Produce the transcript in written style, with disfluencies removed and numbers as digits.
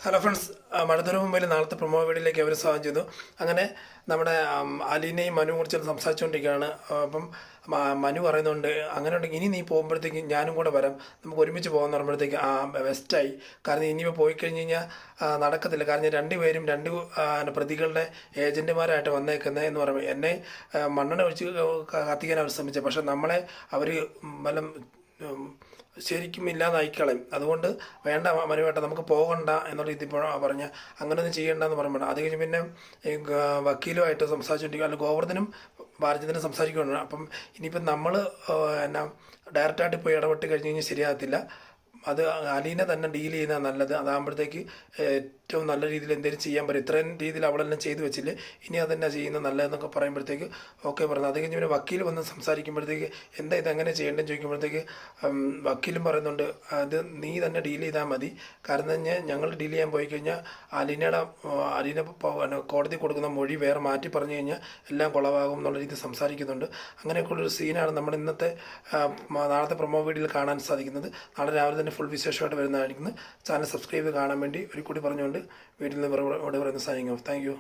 Hello friends, മഴത്തുരു മുമ്പിൽ നാളത്തെ promo വീഡിയോയിലേക്ക് അവർ സ്വാഗതം ചെയ്തു. അങ്ങനെ നമ്മുടെ അലീനയും മനു കുറിച്ച് സംസാരിച്ചുകൊണ്ടിരിക്കുകയാണ്. അപ്പം മനു പറയുന്നുണ്ട്, അങ്ങനെ ഉണ്ടെങ്കിൽ ഇനി നീ പോകുമ്പോഴത്തേക്ക് ഞാനും കൂടെ വരാം, നമുക്ക് ഒരുമിച്ച് പോകാമെന്ന് പറയുമ്പോഴത്തേക്ക് ബെസ്റ്റായി. കാരണം ഇനിയിപ്പോൾ പോയി കഴിഞ്ഞ് കഴിഞ്ഞാൽ നടക്കത്തില്ല. കാരണം രണ്ടുപേരും പ്രതികളുടെ ഏജൻറ്റുമാരായിട്ട് വന്നേക്കുന്നത് എന്ന് പറയുമ്പോൾ എന്നെ മണ്ണെണ്ണ ഒഴിച്ച് കത്തിക്കാൻ അവർ ശ്രമിച്ചത്. പക്ഷെ നമ്മളെ അവർ വല്ലം ശരിക്കും ഇല്ലാതായിക്കളയും. അതുകൊണ്ട് വേണ്ട മനുവേട്ട, നമുക്ക് പോകണ്ട എന്നുള്ള രീതി പറഞ്ഞ് അങ്ങനെയൊന്നും ചെയ്യേണ്ടെന്ന് പറയുമ്പോൾ അത് കഴിഞ്ഞ് പിന്നെ ഈ വക്കീലുമായിട്ട് സംസാരിച്ചുകൊണ്ടിരിക്കുക. അല്ലെങ്കിൽ ഗോവർദ്ധനും ഭാരതത്തിനും സംസാരിക്കുകയാണ്. അപ്പം ഇനിയിപ്പം നമ്മൾ എന്നാ ഡയറക്റ്റായിട്ട് പോയി ഇടപെട്ട് കഴിഞ്ഞ് കഴിഞ്ഞാൽ ശരിയാകത്തില്ല. അത് അലീനെ തന്നെ ഡീൽ ചെയ്യുന്നത് നല്ലത്. അതാകുമ്പോഴത്തേക്ക് ഏറ്റവും നല്ല രീതിയിൽ എന്തെങ്കിലും ചെയ്യാൻ പറ്റും. ഇത്രയും രീതിയിൽ അവളെല്ലാം ചെയ്തു വെച്ചില്ലേ, ഇനി അതെന്നെ ചെയ്യുന്നത് നല്ലതെന്നൊക്കെ പറയുമ്പോഴത്തേക്ക് ഓക്കെ പറഞ്ഞു. അത് കഴിഞ്ഞ് പിന്നെ വക്കീൽ വന്ന് സംസാരിക്കുമ്പോഴത്തേക്ക് എന്താ ഇതെങ്ങനെ ചെയ്യേണ്ടതെന്ന് ചോദിക്കുമ്പോഴത്തേക്ക് വക്കീലും പറയുന്നുണ്ട്, അത് നീ തന്നെ ഡീൽ ചെയ്താൽ മതി. കാരണം തന്നെ ഞങ്ങൾ ഡീൽ ചെയ്യാൻ പോയി കഴിഞ്ഞാൽ അലീന കോടതി കൊടുക്കുന്ന മൊഴി വേറെ മാറ്റി പറഞ്ഞു കഴിഞ്ഞാൽ എല്ലാം കുളവാകും എന്നുള്ള രീതിയിൽ സംസാരിക്കുന്നുണ്ട്. അങ്ങനെയൊക്കെയുള്ളൊരു സീനാണ് നമ്മൾ ഇന്നത്തെ നാളത്തെ പ്രൊമോ വീഡിയോയിൽ കാണാൻ സാധിക്കുന്നത്. നാളെ രാവിലെ തന്നെ ഫുൾ വിശേഷമായിട്ട് വരുന്നതായിരിക്കുന്നത്. ചാനൽ സബ്സ്ക്രൈബ് കാണാൻ വേണ്ടി ഒരു കൂടി പറഞ്ഞുകൊണ്ട് വീട്ടിൽ നിന്ന് പറയുന്ന സൈനിങ് ഓഫ്. Thank you.